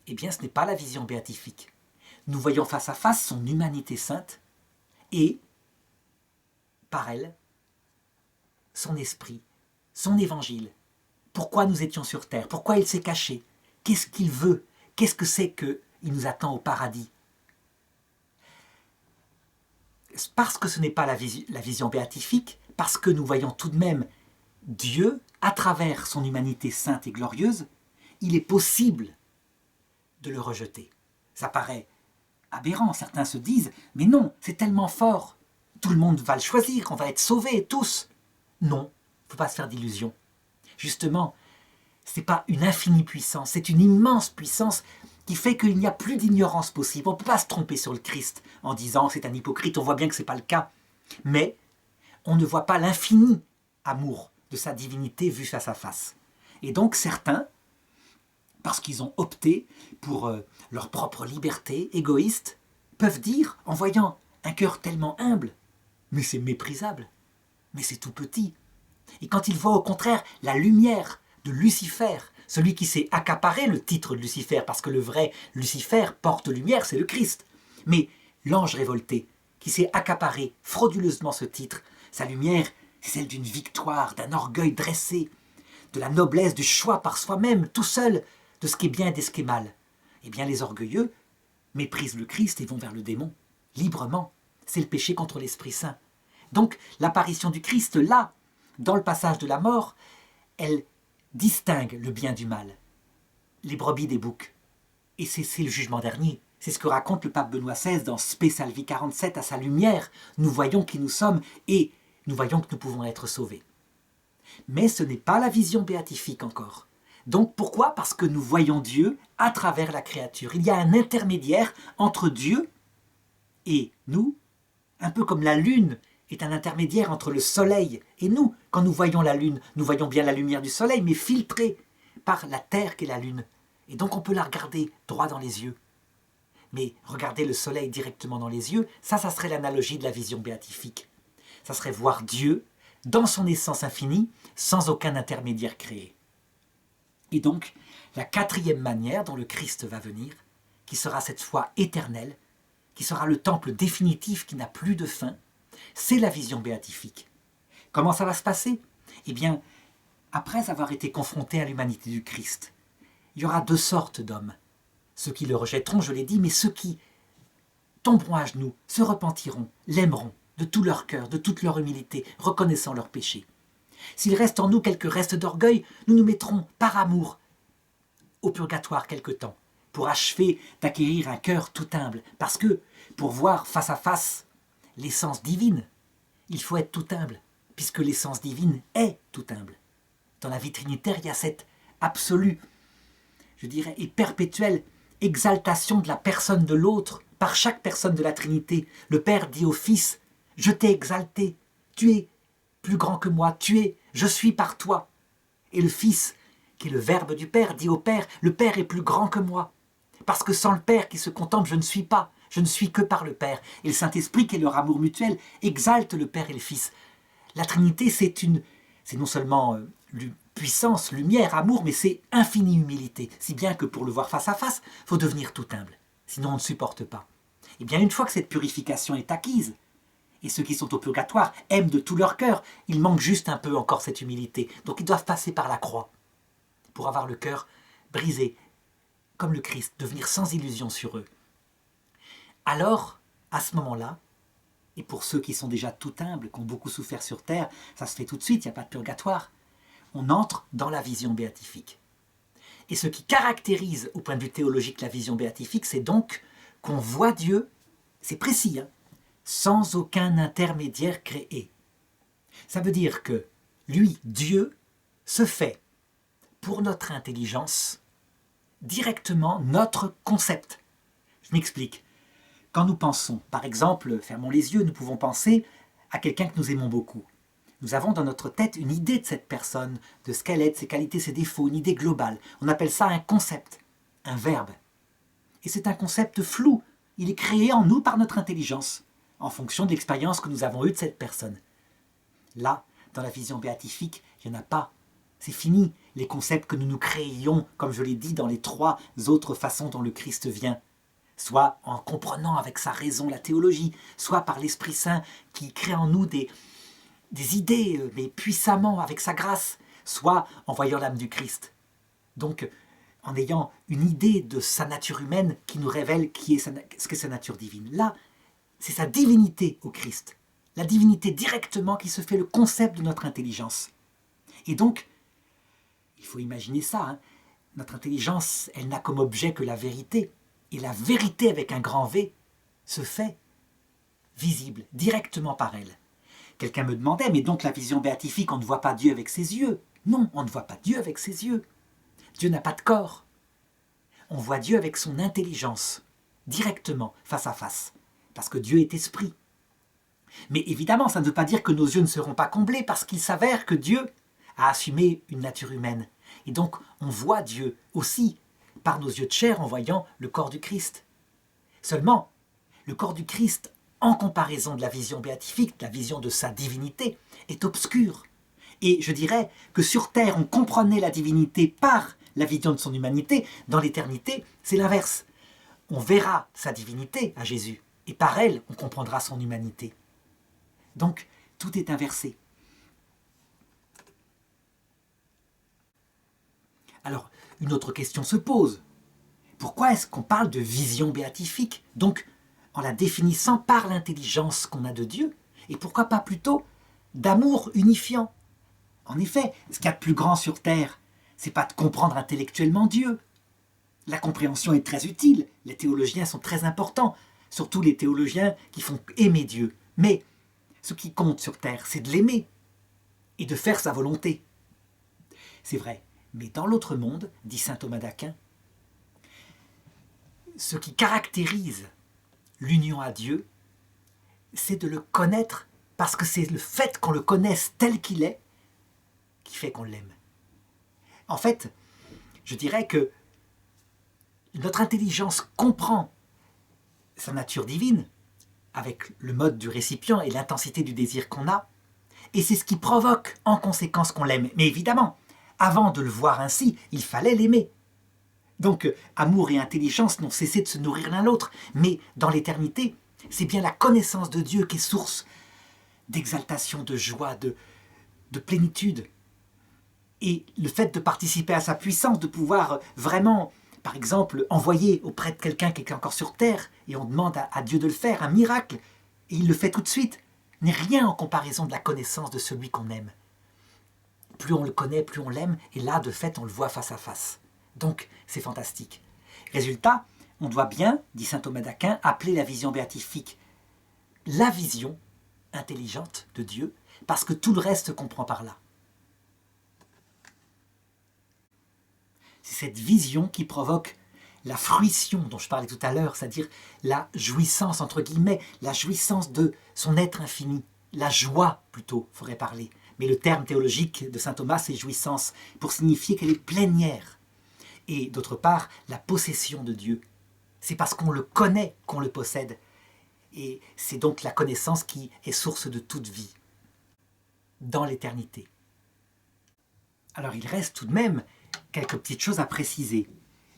Eh bien, ce n'est pas la vision béatifique. Nous voyons face à face son humanité sainte et, par elle, son esprit, son évangile. Pourquoi nous étions sur terre? Pourquoi il s'est caché? Qu'est-ce qu'il veut? Qu'est-ce que c'est qu'il nous attend au paradis? Parce que ce n'est pas la vision béatifique, parce que nous voyons tout de même Dieu, à travers son humanité sainte et glorieuse, il est possible de le rejeter. Ça paraît aberrant, certains se disent « mais non, c'est tellement fort, tout le monde va le choisir, on va être sauvés tous ». Non, il ne faut pas se faire d'illusions. Justement, ce n'est pas une infinie puissance, c'est une immense puissance qui fait qu'il n'y a plus d'ignorance possible. On ne peut pas se tromper sur le Christ en disant c'est un hypocrite, on voit bien que ce n'est pas le cas. Mais on ne voit pas l'infini amour de sa divinité vue face à face. Et donc certains, parce qu'ils ont opté pour leur propre liberté égoïste, peuvent dire, en voyant un cœur tellement humble, mais c'est méprisable, mais c'est tout petit. Et quand ils voient au contraire la lumière de Lucifer, celui qui s'est accaparé le titre de Lucifer, parce que le vrai Lucifer porte lumière, c'est le Christ. Mais l'ange révolté, qui s'est accaparé frauduleusement ce titre, sa lumière, c'est celle d'une victoire, d'un orgueil dressé, de la noblesse du choix par soi-même, tout seul, de ce qui est bien et de ce qui est mal. Eh bien, les orgueilleux méprisent le Christ et vont vers le démon, librement. C'est le péché contre l'Esprit Saint. Donc, l'apparition du Christ, là, dans le passage de la mort, elle distingue le bien du mal, les brebis des boucs. Et c'est le jugement dernier. C'est ce que raconte le pape Benoît XVI dans Spe Salvi 47, à sa lumière. Nous voyons qui nous sommes et nous voyons que nous pouvons être sauvés. Mais ce n'est pas la vision béatifique encore. Donc pourquoi? Parce que nous voyons Dieu à travers la créature. Il y a un intermédiaire entre Dieu et nous, un peu comme la lune est un intermédiaire entre le soleil et nous. Quand nous voyons la lune, nous voyons bien la lumière du soleil, mais filtrée par la terre qu'est la lune. Et donc on peut la regarder droit dans les yeux. Mais regarder le soleil directement dans les yeux, ça serait l'analogie de la vision béatifique. Ça serait voir Dieu dans son essence infinie, sans aucun intermédiaire créé. Et donc, la quatrième manière dont le Christ va venir, qui sera cette fois éternelle, qui sera le temple définitif qui n'a plus de fin, c'est la vision béatifique. Comment ça va se passer? Eh bien, après avoir été confronté à l'humanité du Christ, il y aura deux sortes d'hommes. Ceux qui le rejetteront, je l'ai dit, mais ceux qui tomberont à genoux, se repentiront, l'aimeront de tout leur cœur, de toute leur humilité, reconnaissant leur péché. S'il reste en nous quelques restes d'orgueil, nous nous mettrons par amour au purgatoire quelque temps, pour achever d'acquérir un cœur tout humble. Parce que, pour voir face à face l'essence divine, il faut être tout humble, puisque l'essence divine est tout humble. Dans la vie trinitaire, il y a cette absolue, je dirais, et perpétuelle exaltation de la personne de l'autre par chaque personne de la Trinité. Le Père dit au Fils, « Je t'ai exalté, tu es plus grand que moi, je suis par toi. » Et le Fils, qui est le Verbe du Père, dit au Père, « Le Père est plus grand que moi, parce que sans le Père qui se contemple, je ne suis pas, je ne suis que par le Père. » Et le Saint-Esprit, qui est leur amour mutuel, exalte le Père et le Fils. La Trinité, c'est non seulement puissance, lumière, amour, mais c'est infinie humilité. Si bien que pour le voir face à face, il faut devenir tout humble. Sinon, on ne supporte pas. Et bien, une fois que cette purification est acquise, et ceux qui sont au purgatoire aiment de tout leur cœur, il manque juste un peu encore cette humilité. Donc ils doivent passer par la croix pour avoir le cœur brisé, comme le Christ, devenir sans illusion sur eux. Alors, à ce moment-là, et pour ceux qui sont déjà tout humbles, qui ont beaucoup souffert sur terre, ça se fait tout de suite, il n'y a pas de purgatoire, on entre dans la vision béatifique. Et ce qui caractérise, au point de vue théologique, la vision béatifique, c'est donc qu'on voit Dieu, c'est précis, hein, sans aucun intermédiaire créé. Ça veut dire que lui, Dieu, se fait, pour notre intelligence, directement notre concept. Je m'explique. Quand nous pensons, par exemple, fermons les yeux, nous pouvons penser à quelqu'un que nous aimons beaucoup. Nous avons dans notre tête une idée de cette personne, de ce qu'elle est, de ses qualités, ses défauts, une idée globale. On appelle ça un concept, un verbe. Et c'est un concept flou. Il est créé en nous par notre intelligence, en fonction de l'expérience que nous avons eue de cette personne. Là, dans la vision béatifique, il n'y en a pas. C'est fini, les concepts que nous nous créions, comme je l'ai dit, dans les 3 autres façons dont le Christ vient. Soit en comprenant avec sa raison la théologie, soit par l'Esprit Saint qui crée en nous des idées, mais puissamment avec sa grâce, soit en voyant l'âme du Christ. Donc, en ayant une idée de sa nature humaine qui nous révèle ce qu'est sa nature divine. Là, c'est sa divinité au Christ. La divinité directement qui se fait le concept de notre intelligence. Et donc, il faut imaginer ça, hein. Notre intelligence, elle n'a comme objet que la vérité. Et la vérité avec un grand V se fait visible, directement par elle. Quelqu'un me demandait, mais donc la vision béatifique, on ne voit pas Dieu avec ses yeux. Non, on ne voit pas Dieu avec ses yeux. Dieu n'a pas de corps. On voit Dieu avec son intelligence, directement, face à face. Parce que Dieu est esprit. Mais évidemment, ça ne veut pas dire que nos yeux ne seront pas comblés, parce qu'il s'avère que Dieu a assumé une nature humaine. Et donc, on voit Dieu aussi par nos yeux de chair en voyant le corps du Christ. Seulement, le corps du Christ, en comparaison de la vision béatifique, de la vision de sa divinité, est obscur. Et je dirais que sur terre, on comprenait la divinité par la vision de son humanité. Dans l'éternité, c'est l'inverse. On verra sa divinité à Jésus, et par elle, on comprendra son humanité. Donc, tout est inversé. Alors, une autre question se pose. Pourquoi est-ce qu'on parle de vision béatifique, donc en la définissant par l'intelligence qu'on a de Dieu, et pourquoi pas plutôt d'amour unifiant? En effet, ce qu'il y a de plus grand sur terre, c'est pas de comprendre intellectuellement Dieu. La compréhension est très utile, les théologiens sont très importants, surtout les théologiens qui font aimer Dieu. Mais ce qui compte sur terre, c'est de l'aimer et de faire sa volonté. C'est vrai, mais dans l'autre monde, dit saint Thomas d'Aquin, ce qui caractérise l'union à Dieu, c'est de le connaître, parce que c'est le fait qu'on le connaisse tel qu'il est qui fait qu'on l'aime. En fait, je dirais que notre intelligence comprend sa nature divine, avec le mode du récipient et l'intensité du désir qu'on a, et c'est ce qui provoque en conséquence qu'on l'aime. Mais évidemment, avant de le voir ainsi, il fallait l'aimer. Donc, amour et intelligence n'ont cessé de se nourrir l'un l'autre, mais dans l'éternité, c'est bien la connaissance de Dieu qui est source d'exaltation, de joie, de plénitude. Et le fait de participer à sa puissance, de pouvoir vraiment, par exemple, envoyer auprès de quelqu'un qui est encore sur terre, et on demande à Dieu de le faire, un miracle, et il le fait tout de suite, n'est rien en comparaison de la connaissance de celui qu'on aime. plus on le connaît, plus on l'aime, et là, de fait, on le voit face à face. Donc, c'est fantastique. Résultat, on doit bien, dit saint Thomas d'Aquin, appeler la vision béatifique la vision intelligente de Dieu, parce que tout le reste se comprend par là. C'est cette vision qui provoque la fruition dont je parlais tout à l'heure, c'est-à-dire la jouissance, entre guillemets, la jouissance de son être infini, la joie plutôt, il faudrait parler. Mais le terme théologique de saint Thomas, c'est jouissance, pour signifier qu'elle est plénière. Et d'autre part, la possession de Dieu. C'est parce qu'on le connaît qu'on le possède. Et c'est donc la connaissance qui est source de toute vie, dans l'éternité. Alors il reste tout de même quelques petites choses à préciser.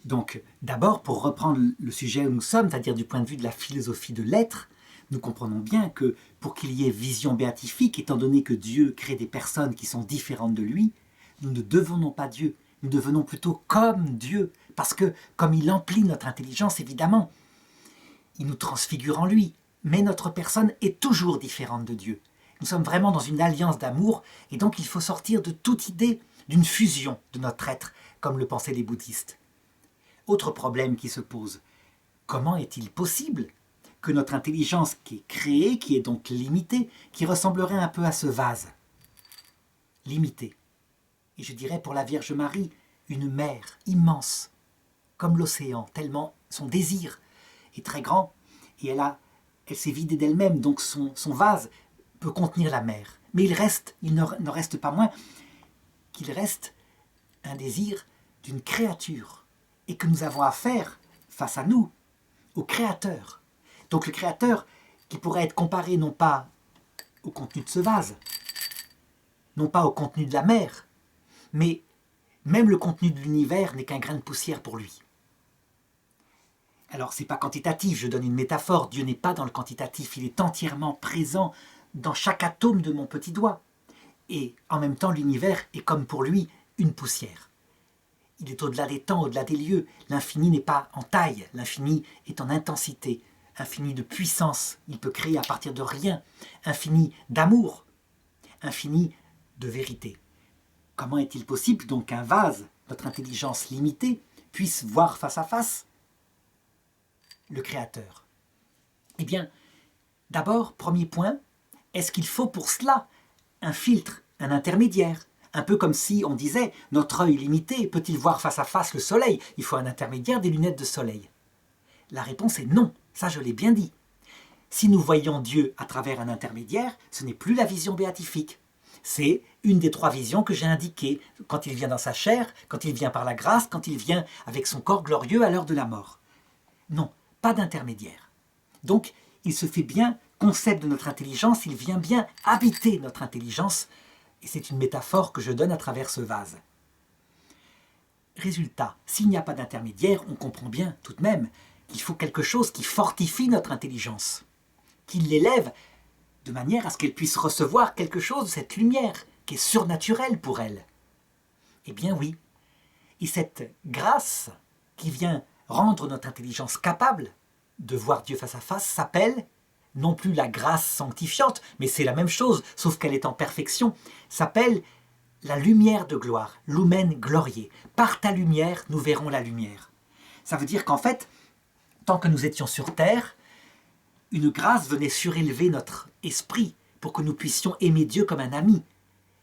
Donc d'abord, pour reprendre le sujet où nous sommes, c'est-à-dire du point de vue de la philosophie de l'être, nous comprenons bien que pour qu'il y ait vision béatifique, étant donné que Dieu crée des personnes qui sont différentes de lui, nous ne devenons pas Dieu, nous devenons plutôt comme Dieu, parce que comme il emplit notre intelligence, évidemment, il nous transfigure en lui, mais notre personne est toujours différente de Dieu. Nous sommes vraiment dans une alliance d'amour, et donc il faut sortir de toute idée d'une fusion de notre être, comme le pensaient les bouddhistes. Autre problème qui se pose, comment est-il possible que notre intelligence qui est créée, qui est donc limitée, qui ressemblerait un peu à ce vase, limitée, et je dirais pour la Vierge Marie, une mer immense, comme l'océan, tellement son désir est très grand, et elle s'est vidée d'elle-même, donc son vase peut contenir la mer. Mais il n'en reste pas moins qu'il reste un désir d'une créature, et que nous avons affaire, face à nous, au Créateur. Donc le Créateur qui pourrait être comparé non pas au contenu de ce vase, non pas au contenu de la mer, mais même le contenu de l'univers n'est qu'un grain de poussière pour lui. Alors, c'est pas quantitatif, je donne une métaphore, Dieu n'est pas dans le quantitatif, il est entièrement présent dans chaque atome de mon petit doigt. Et en même temps, l'univers est comme pour lui une poussière. Il est au-delà des temps, au-delà des lieux. L'infini n'est pas en taille, l'infini est en intensité, infini de puissance, il peut créer à partir de rien, infini d'amour, infini de vérité. Comment est-il possible donc qu'un vase, notre intelligence limitée, puisse voir face à face le Créateur? Eh bien, d'abord, premier point, est-ce qu'il faut pour cela un filtre, un intermédiaire? Un peu comme si on disait, notre œil limité peut-il voir face à face le soleil? Il faut un intermédiaire, des lunettes de soleil. La réponse est non, ça je l'ai bien dit. Si nous voyons Dieu à travers un intermédiaire, ce n'est plus la vision béatifique. C'est une des trois visions que j'ai indiquées, quand il vient dans sa chair, quand il vient par la grâce, quand il vient avec son corps glorieux à l'heure de la mort. Non, pas d'intermédiaire. Donc, il se fait bien concept de notre intelligence, il vient bien habiter notre intelligence, et c'est une métaphore que je donne à travers ce vase. Résultat, s'il n'y a pas d'intermédiaire, on comprend bien tout de même qu'il faut quelque chose qui fortifie notre intelligence, qui l'élève de manière à ce qu'elle puisse recevoir quelque chose de cette lumière qui est surnaturelle pour elle. Eh bien oui, et cette grâce qui vient rendre notre intelligence capable de voir Dieu face à face s'appelle, non plus la grâce sanctifiante, mais c'est la même chose, sauf qu'elle est en perfection, s'appelle la lumière de gloire, lumen gloriae. Par ta lumière, nous verrons la lumière. Ça veut dire qu'en fait, tant que nous étions sur terre, une grâce venait surélever notre esprit pour que nous puissions aimer Dieu comme un ami.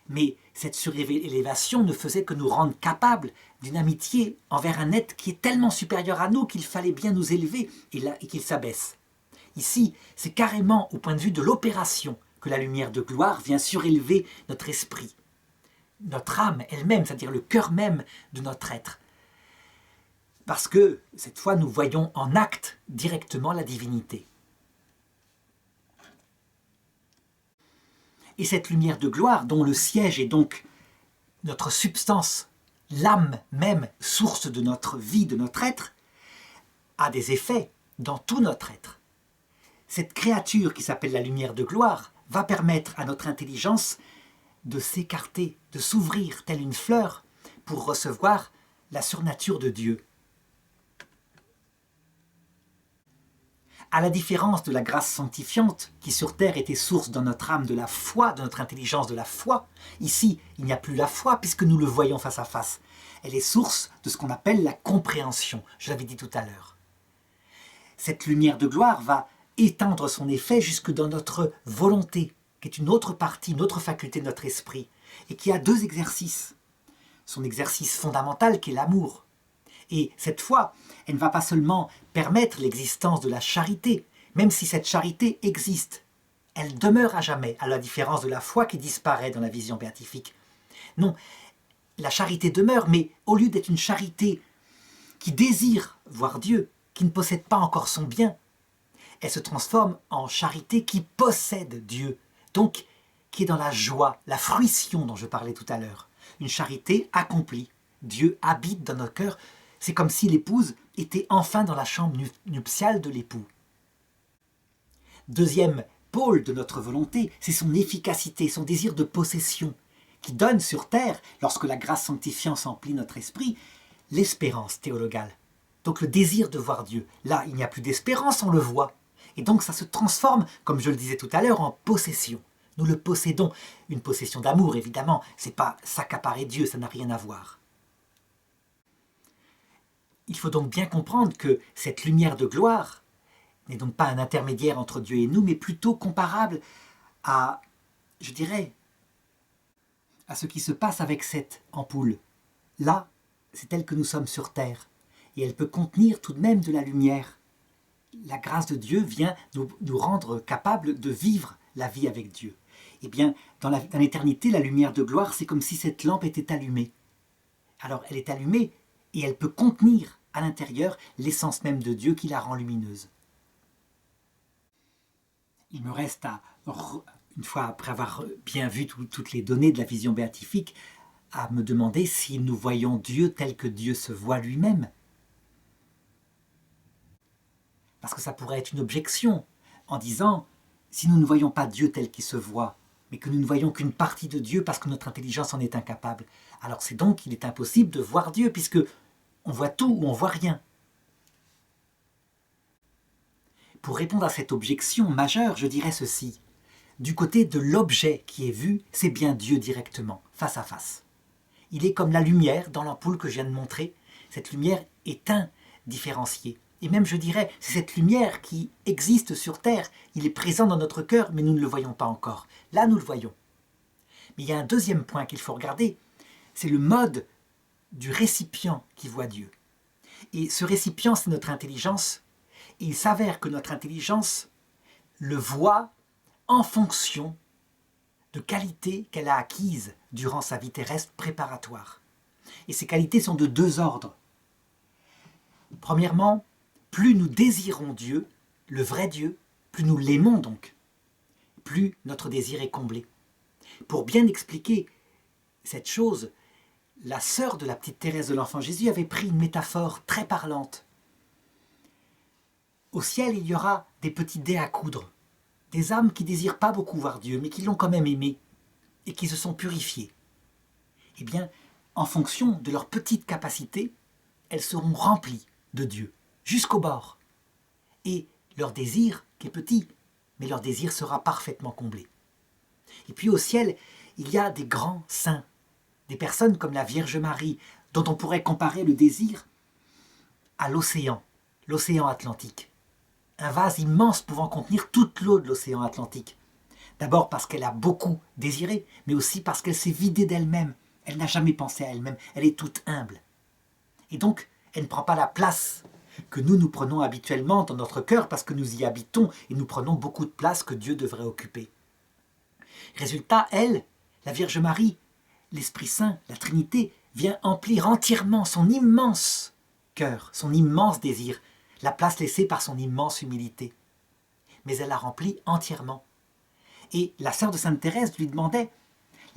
Mais cette surélévation ne faisait que nous rendre capables d'une amitié envers un être qui est tellement supérieur à nous qu'il fallait bien nous élever et qu'il s'abaisse. Ici, c'est carrément au point de vue de l'opération que la lumière de gloire vient surélever notre esprit, notre âme elle-même, c'est-à-dire le cœur même de notre être. Parce que, cette fois, nous voyons en acte directement la divinité. Et cette lumière de gloire, dont le siège est donc notre substance, l'âme même, source de notre vie, de notre être, a des effets dans tout notre être. Cette créature qui s'appelle la lumière de gloire va permettre à notre intelligence de s'écarter, de s'ouvrir telle une fleur pour recevoir la surnature de Dieu. À la différence de la grâce sanctifiante, qui sur terre était source dans notre âme de la foi, de notre intelligence de la foi, ici, il n'y a plus la foi puisque nous le voyons face à face. Elle est source de ce qu'on appelle la compréhension, je l'avais dit tout à l'heure. Cette lumière de gloire va étendre son effet jusque dans notre volonté, qui est une autre partie, une autre faculté de notre esprit, et qui a deux exercices. Son exercice fondamental qui est l'amour. Et cette fois, elle ne va pas seulement permettre l'existence de la charité, même si cette charité existe. Elle demeure à jamais, à la différence de la foi qui disparaît dans la vision béatifique. Non, la charité demeure, mais au lieu d'être une charité qui désire voir Dieu, qui ne possède pas encore son bien, elle se transforme en charité qui possède Dieu, donc qui est dans la joie, la fruition dont je parlais tout à l'heure. Une charité accomplie. Dieu habite dans nos cœurs. C'est comme si l'épouse était enfin dans la chambre nuptiale de l'époux. Deuxième pôle de notre volonté, c'est son efficacité, son désir de possession, qui donne sur terre, lorsque la grâce sanctifiante emplit notre esprit, l'espérance théologale. Donc le désir de voir Dieu. Là, il n'y a plus d'espérance, on le voit. Et donc ça se transforme, comme je le disais tout à l'heure, en possession. Nous le possédons. Une possession d'amour, évidemment. Ce n'est pas s'accaparer Dieu, ça n'a rien à voir. Il faut donc bien comprendre que cette lumière de gloire n'est donc pas un intermédiaire entre Dieu et nous, mais plutôt comparable à, je dirais, à ce qui se passe avec cette ampoule. Là, c'est elle que nous sommes sur terre, et elle peut contenir tout de même de la lumière. La grâce de Dieu vient nous rendre capables de vivre la vie avec Dieu. Eh bien, dans l'éternité, la lumière de gloire, c'est comme si cette lampe était allumée. Alors, elle est allumée, et elle peut contenir à l'intérieur l'essence même de Dieu qui la rend lumineuse. Il me reste une fois après avoir bien vu toutes les données de la vision béatifique, à me demander si nous voyons Dieu tel que Dieu se voit lui-même. Parce que ça pourrait être une objection, en disant, si nous ne voyons pas Dieu tel qu'il se voit, mais que nous ne voyons qu'une partie de Dieu parce que notre intelligence en est incapable, alors c'est donc qu'il est impossible de voir Dieu, puisque on voit tout ou on voit rien. Pour répondre à cette objection majeure, je dirais ceci. Du côté de l'objet qui est vu, c'est bien Dieu directement, face à face. Il est comme la lumière dans l'ampoule que je viens de montrer. Cette lumière est indifférenciée. Et même, je dirais, c'est cette lumière qui existe sur terre. Il est présent dans notre cœur, mais nous ne le voyons pas encore. Là, nous le voyons. Mais il y a un deuxième point qu'il faut regarder. C'est le mode du récipient qui voit Dieu. Et ce récipient, c'est notre intelligence. Et il s'avère que notre intelligence le voit en fonction de qualités qu'elle a acquises durant sa vie terrestre préparatoire. Et ces qualités sont de deux ordres. Premièrement, plus nous désirons Dieu, le vrai Dieu, plus nous l'aimons donc, plus notre désir est comblé. Pour bien expliquer cette chose, la sœur de la petite Thérèse de l'Enfant Jésus avait pris une métaphore très parlante. Au ciel, il y aura des petits dés à coudre, des âmes qui ne désirent pas beaucoup voir Dieu, mais qui l'ont quand même aimé, et qui se sont purifiées. Eh bien, en fonction de leur petite capacité, elles seront remplies de Dieu, jusqu'au bord. Et leur désir, qui est petit, mais leur désir sera parfaitement comblé. Et puis au ciel, il y a des grands saints, des personnes comme la Vierge Marie, dont on pourrait comparer le désir à l'océan Atlantique. Un vase immense pouvant contenir toute l'eau de l'océan Atlantique. D'abord parce qu'elle a beaucoup désiré, mais aussi parce qu'elle s'est vidée d'elle-même. Elle n'a jamais pensé à elle-même, elle est toute humble. Et donc, elle ne prend pas la place que nous prenons habituellement dans notre cœur parce que nous y habitons et nous prenons beaucoup de place que Dieu devrait occuper. Résultat, elle, la Vierge Marie, l'Esprit Saint, la Trinité, vient emplir entièrement son immense cœur, son immense désir, la place laissée par son immense humilité. Mais elle la remplit entièrement. Et la sœur de Sainte Thérèse lui demandait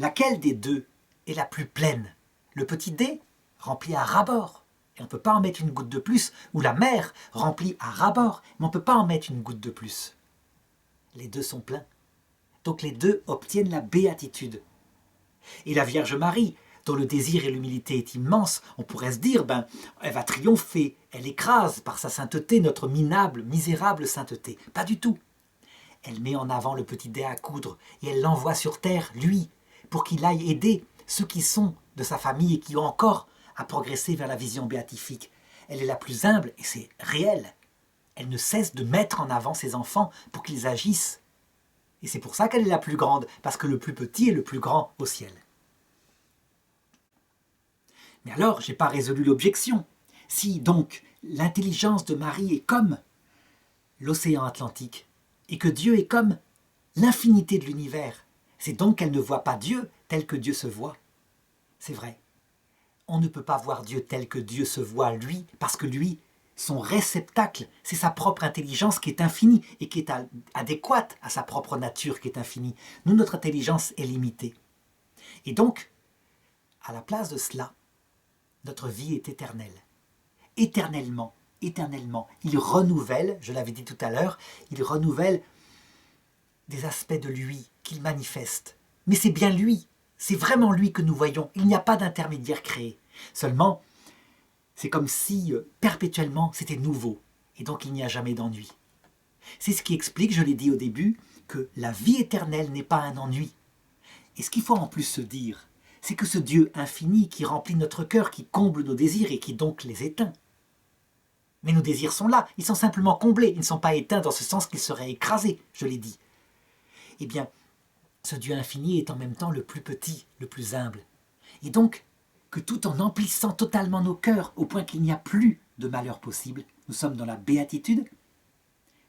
laquelle des deux est la plus pleine. Le petit dé rempli à ras-bord, et on ne peut pas en mettre une goutte de plus, ou la mer remplie à ras-bord, mais on ne peut pas en mettre une goutte de plus. Les deux sont pleins. Donc les deux obtiennent la béatitude. Et la Vierge Marie, dont le désir et l'humilité est immense, on pourrait se dire, elle va triompher, Elle écrase par sa sainteté notre minable, misérable sainteté. Pas du tout. Elle met en avant le petit dé à coudre et elle l'envoie sur terre, lui, pour qu'il aille aider ceux qui sont de sa famille et qui ont encore à progresser vers la vision béatifique. Elle est la plus humble et c'est réel. Elle ne cesse de mettre en avant ses enfants pour qu'ils agissent. Et c'est pour ça qu'elle est la plus grande, parce que le plus petit est le plus grand au ciel. Mais alors, je n'ai pas résolu l'objection. Si donc l'intelligence de Marie est comme l'océan Atlantique, et que Dieu est comme l'infinité de l'univers, c'est donc qu'elle ne voit pas Dieu tel que Dieu se voit. C'est vrai. On ne peut pas voir Dieu tel que Dieu se voit lui, parce que lui, son réceptacle, c'est sa propre intelligence qui est infinie et qui est adéquate à sa propre nature qui est infinie. Nous, notre intelligence est limitée. Et donc, à la place de cela, notre vie est éternelle. Éternellement, il renouvelle, je l'avais dit tout à l'heure, il renouvelle des aspects de lui qu'il manifeste. Mais c'est bien lui, c'est vraiment lui que nous voyons. Il n'y a pas d'intermédiaire créé. Seulement, c'est comme si perpétuellement c'était nouveau, et donc il n'y a jamais d'ennui. C'est ce qui explique, je l'ai dit au début, que la vie éternelle n'est pas un ennui. Et ce qu'il faut en plus se dire, c'est que ce Dieu infini qui remplit notre cœur, qui comble nos désirs et qui donc les éteint. Mais nos désirs sont là, ils sont simplement comblés, ils ne sont pas éteints dans ce sens qu'ils seraient écrasés, je l'ai dit. Eh bien, ce Dieu infini est en même temps le plus petit, le plus humble. Et donc, que tout en emplissant totalement nos cœurs, au point qu'il n'y a plus de malheur possible, nous sommes dans la béatitude.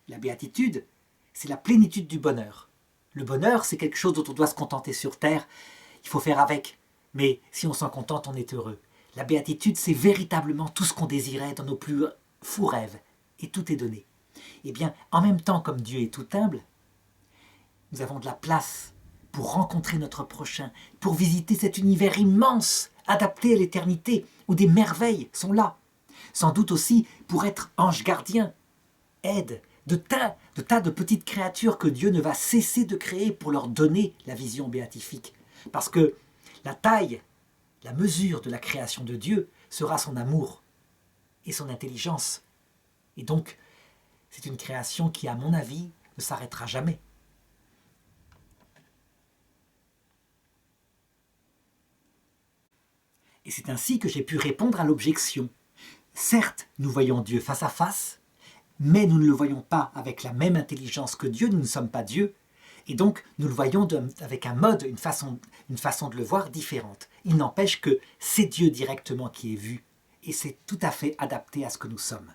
La béatitude, c'est la plénitude du bonheur. Le bonheur, c'est quelque chose dont on doit se contenter sur terre, il faut faire avec. Mais si on s'en contente, on est heureux. La béatitude, c'est véritablement tout ce qu'on désirait dans nos plus fous rêves. Et tout est donné. Eh bien, en même temps, comme Dieu est tout humble, nous avons de la place pour rencontrer notre prochain, pour visiter cet univers immense, adapté à l'éternité, où des merveilles sont là. Sans doute aussi pour être ange gardien, aide, de tas de petites créatures que Dieu ne va cesser de créer pour leur donner la vision béatifique. Parce que la taille, la mesure de la création de Dieu sera son amour et son intelligence. Et donc, c'est une création qui, à mon avis, ne s'arrêtera jamais. Et c'est ainsi que j'ai pu répondre à l'objection. Certes, nous voyons Dieu face à face, mais nous ne le voyons pas avec la même intelligence que Dieu, nous ne sommes pas Dieu, et donc nous le voyons avec un mode, une façon de le voir différente. Il n'empêche que c'est Dieu directement qui est vu, et c'est tout à fait adapté à ce que nous sommes.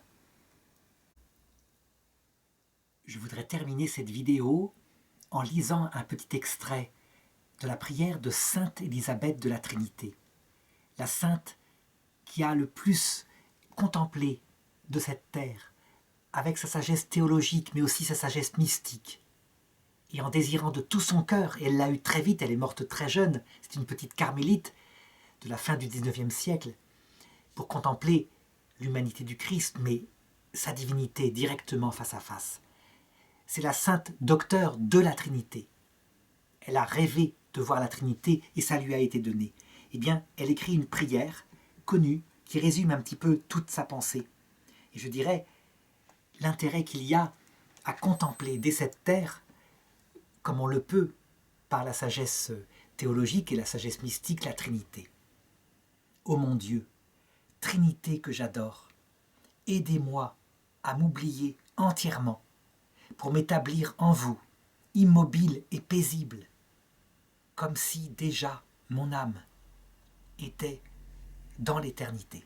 Je voudrais terminer cette vidéo en lisant un petit extrait de la prière de Sainte Élisabeth de la Trinité. La sainte qui a le plus contemplé de cette terre, avec sa sagesse théologique, mais aussi sa sagesse mystique. Et en désirant de tout son cœur, et elle l'a eu très vite, elle est morte très jeune, c'est une petite carmélite de la fin du XIXe siècle, pour contempler l'humanité du Christ, mais sa divinité directement face à face. C'est la sainte docteure de la Trinité. Elle a rêvé de voir la Trinité et ça lui a été donné. Eh bien, elle écrit une prière connue qui résume un petit peu toute sa pensée. Et je dirais l'intérêt qu'il y a à contempler dès cette terre, comme on le peut par la sagesse théologique et la sagesse mystique, la Trinité. Ô mon Dieu, Trinité que j'adore, aidez-moi à m'oublier entièrement pour m'établir en vous, immobile et paisible, comme si déjà mon âme était dans l'éternité.